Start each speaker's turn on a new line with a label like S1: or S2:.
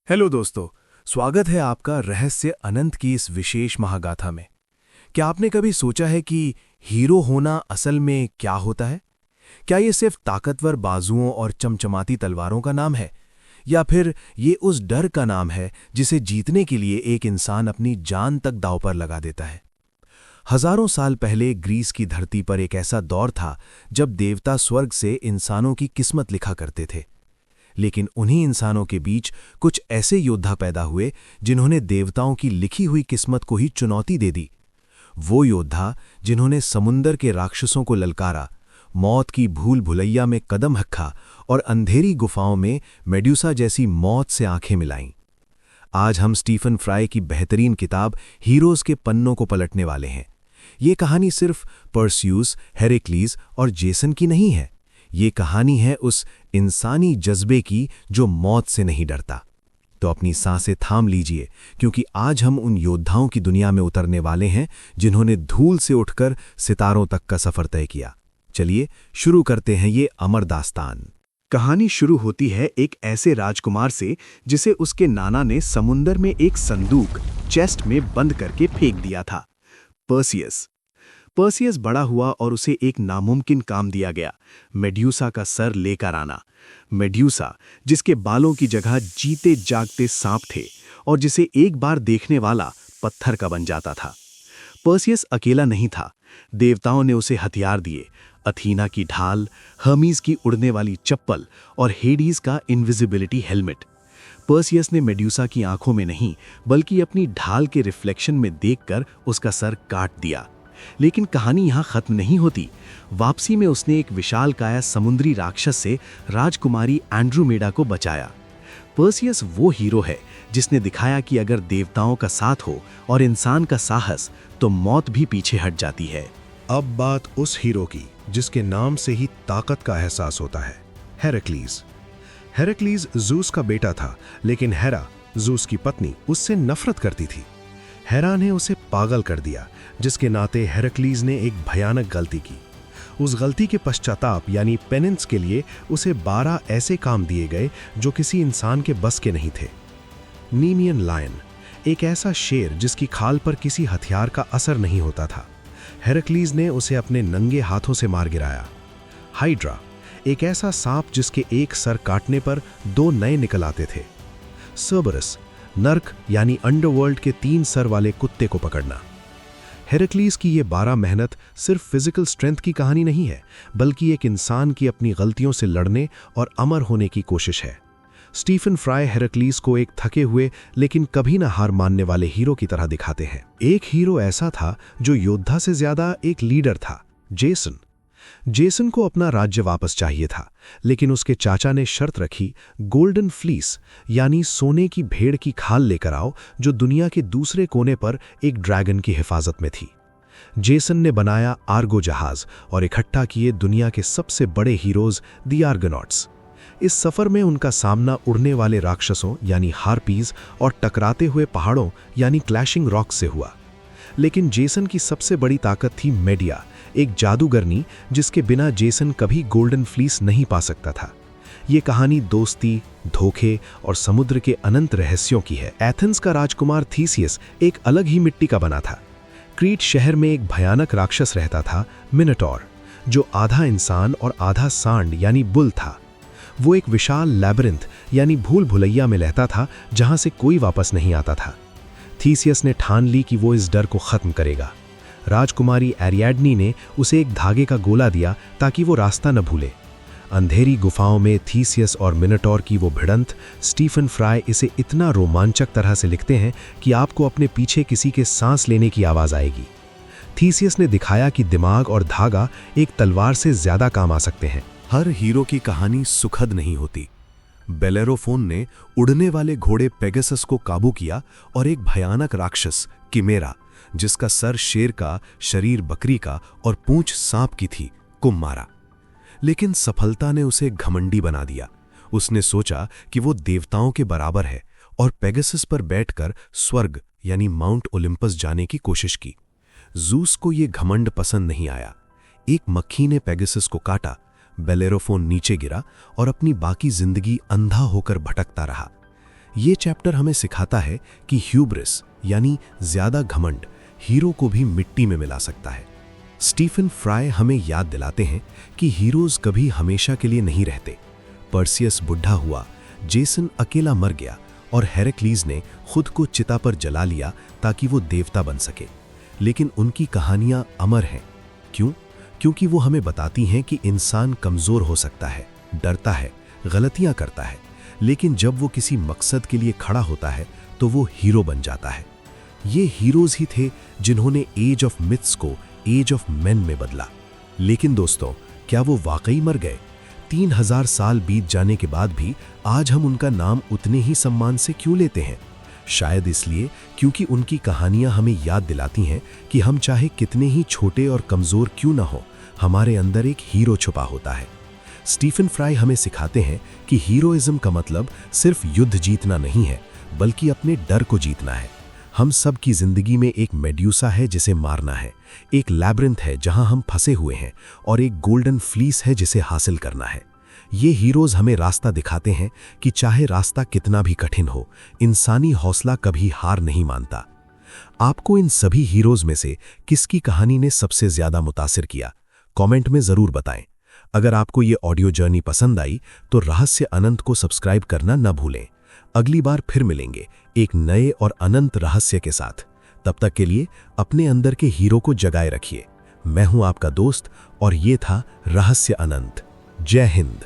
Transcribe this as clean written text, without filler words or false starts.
S1: Hello दोस्तों, स्वागत है आपका रहस्य अनंत की इस विशेष महागाथा में। क्या आपने कभी सोचा है कि हीरो होना असल में क्या होता है? क्या ये सिर्फ ताकतवर बाजुओं और चमचमाती तलवारों का नाम है, या फिर ये उस डर का नाम है जिसे जीतने के लिए एक इंसान अपनी जान तक दांव पर लगा देता है? हजारों साल पहले ग्रीस की धरती पर एक ऐसा दौर था जब देवता स्वर्ग से इंसानों की किस्मत लिखा करते थे। लेकिन उन्हीं इंसानों के बीच कुछ ऐसे योद्धा पैदा हुए जिन्होंने देवताओं की लिखी हुई किस्मत को ही चुनौती दे दी। वो योद्धा जिन्होंने समुंदर के राक्षसों को ललकारा, मौत की भूल भुलैया में कदम रखा और अंधेरी गुफाओं में मेड्यूसा जैसी मौत से आंखें मिलाईं। आज हम स्टीफन फ्राई की बेहतरीन किताब हीरोज के पन्नों को पलटने वाले हैं। ये कहानी सिर्फ पर्स्यूस, हेरेक्लीज और जेसन की नहीं है। ये कहानी है उस इंसानी जज्बे की जो मौत से नहीं डरता। तो अपनी सांसें थाम लीजिए, क्योंकि आज हम उन योद्धाओं की दुनिया में उतरने वाले हैं जिन्होंने धूल से उठकर सितारों तक का सफर तय किया। चलिए शुरू करते हैं ये अमर दास्तान।
S2: कहानी शुरू होती है एक ऐसे राजकुमार से जिसे उसके नाना ने समुंदर में एक संदूक चेस्ट में बंद करके फेंक दिया था। पर्सियस बड़ा हुआ और उसे एक नामुमकिन काम दिया गया, मेड्यूसा का सर लेकर आना। मेड्यूसा जिसके बालों की जगह जीते जागते सांप थे और जिसे एक बार देखने वाला पत्थर का बन जाता था। पर्सियस अकेला नहीं था। देवताओं ने उसे हथियार दिए, अथीना की ढाल, हर्मीज की उड़ने वाली चप्पल और हेडीज का इनविजिबिलिटी हेलमेट। पर्सियस ने मेड्यूसा की आंखों में नहीं बल्कि अपनी ढाल के रिफ्लेक्शन में देखकर उसका सर काट दिया। लेकिन कहानी यहां खत्म नहीं होती। वापसी में उसने एक विशालकाय समुद्री राक्षस से राजकुमारी एंड्रोमेडा को बचाया। पर्सियस वो हीरो है जिसने दिखाया कि अगर देवताओं का साथ हो और इंसान का साहस, तो मौत भी पीछे हट जाती है।
S3: अब बात उस हीरो की जिसके नाम से ही ताकत का एहसास होता है, हेरेक्लीज। हेरेक्लीज ज़ूस का बेटा था, लेकिन हेरा, ज़ूस की पत्नी, उससे नफरत करती थी। हेरा ने उसे पागल कर दिया, जिसके नाते हेरेक्लीज ने एक भयानक गलती की। उस गलती के पश्चाताप यानी पेनेंस के लिए उसे 12 ऐसे काम दिए गए जो किसी इंसान के बस के नहीं थे। नीमियन लायन, एक ऐसा शेर जिसकी खाल पर किसी हथियार का असर नहीं होता था। हेरेक्लीज ने उसे अपने नंगे हाथों से मार गिराया। हाइड्रा, एक ऐसा सांप जिसके एक सर काटने पर 2 नए निकल आते थे। सर्बरस, नर्क यानी अंडरवर्ल्ड के 3 सर वाले कुत्ते को पकड़ना। हेरेक्लीज की ये 12 मेहनत सिर्फ फिजिकल स्ट्रेंथ की कहानी नहीं है, बल्कि एक इंसान की अपनी गलतियों से लड़ने और अमर होने की कोशिश है। स्टीफन फ्राई हेरेक्लीज को एक थके हुए लेकिन कभी ना हार मानने वाले हीरो की तरह दिखाते हैं। एक हीरो ऐसा था जो योद्धा से ज्यादा एक लीडर था, जेसन। जेसन को अपना राज्य वापस चाहिए था, लेकिन उसके चाचा ने शर्त रखी, गोल्डन फ्लीस यानी सोने की भेड़ की खाल लेकर आओ जो दुनिया के दूसरे कोने पर एक ड्रैगन की हिफाजत में थी। जेसन ने बनाया आर्गो जहाज और इकट्ठा किए दुनिया के सबसे बड़े हीरोज दी आर्गोनॉट्स। इस सफर में उनका सामना उड़ने वाले राक्षसों यानी हार्पीज और टकराते हुए पहाड़ों यानी क्लैशिंग रॉक्स से हुआ। लेकिन जेसन की सबसे बड़ी ताकत थी मेडिया, एक जादूगरनी जिसके बिना जेसन कभी गोल्डन फ्लीस नहीं पा सकता था। ये कहानी दोस्ती, धोखे और समुद्र के अनंत रहस्यों की है। एथेंस का राजकुमार थीसियस एक अलग ही मिट्टी का बना था। क्रीट शहर में एक भयानक राक्षस रहता था, मिनोटॉर, जो आधा इंसान और आधा सांड यानी बुल था। वो एक विशाल लैबिरिंथ यानी भूल भुलैया में रहता था जहां से कोई वापस नहीं आता था। थीसियस ने ठान ली कि वो इस डर को खत्म करेगा। राजकुमारी एरियाडनी ने उसे एक धागे का गोला दिया ताकि वो रास्ता न भूले। अंधेरी गुफाओं में थीसियस और मिनोटॉर की वो भिड़ंत, स्टीफन फ्राई इसे इतना रोमांचक तरह से लिखते हैं कि आपको अपने पीछे किसी के सांस लेने की आवाज़ आएगी। थीसियस ने दिखाया कि दिमाग और धागा एक तलवार से ज्यादा काम आ सकते हैं।
S1: हर हीरो की कहानी सुखद नहीं होती। बेलेरोफोन ने उड़ने वाले घोड़े पेगासस को काबू किया और एक भयानक राक्षस किमेरा, जिसका सर शेर का, शरीर बकरी का और पूंछ सांप की थी, को मारा। लेकिन सफलता ने उसे घमंडी बना दिया। उसने सोचा कि वो देवताओं के बराबर है और पेगासस पर बैठकर स्वर्ग यानी माउंट ओलिंपस जाने की कोशिश की। ज़ूस को ये घमंड पसंद नहीं आया। एक मक्खी ने पेगासस को काटा, बेलेरोफोन नीचे गिरा और अपनी बाकी जिंदगी अंधा होकर भटकता रहा। ये चैप्टर हमें सिखाता है कि ह्यूब्रिस यानी ज्यादा घमंड हीरो को भी मिट्टी में मिला सकता है। स्टीफन फ्राई हमें याद दिलाते हैं कि हीरोज कभी हमेशा के लिए नहीं रहते। पर्सियस बुढ़ा हुआ, जेसन अकेला मर गया और हेरेक्लीज ने खुद को चिता पर जला लिया ताकि वो देवता बन सके। लेकिन उनकी कहानियां अमर हैं। क्यों? क्योंकि वो हमें बताती हैं कि इंसान कमजोर हो सकता है, डरता है, गलतियां करता है, लेकिन जब वो किसी मकसद के लिए खड़ा होता है तो वो हीरो बन जाता है। ये हीरोज ही थे जिन्होंने एज ऑफ मिथ्स को एज ऑफ मेन में बदला। लेकिन दोस्तों, क्या वो वाकई मर गए? 3000 साल बीत जाने के बाद भी आज हम उनका नाम उतने ही सम्मान से क्यों लेते हैं? शायद इसलिए क्योंकि उनकी कहानियां हमें याद दिलाती हैं कि हम चाहे कितने ही छोटे और कमजोर क्यों ना हो, हमारे अंदर एक हीरो छुपा होता है। स्टीफन फ्राई हमें सिखाते हैं कि हीरोइज्म का मतलब सिर्फ युद्ध जीतना नहीं है, बल्कि अपने डर को जीतना है। हम सब की जिंदगी में एक मेड्यूसा है जिसे मारना है, एक लैब्रिंथ है जहां हम फंसे हुए हैं, और एक गोल्डन फ्लीस है जिसे हासिल करना है। ये हीरोज हमें रास्ता दिखाते हैं कि चाहे रास्ता कितना भी कठिन हो, इंसानी हौसला कभी हार नहीं मानता। आपको इन सभी हीरोज में से किसकी कहानी ने सबसे ज्यादा मुतासिर किया? कमेंट में जरूर बताएं। अगर आपको ये ऑडियो जर्नी पसंद आई तो रहस्य अनंत को सब्सक्राइब करना न भूलें। अगली बार फिर मिलेंगे एक नए और अनंत रहस्य के साथ। तब तक के लिए अपने अंदर के हीरो को जगाए रखिए। मैं हूं आपका दोस्त और ये था रहस्य अनंत। जय हिंद।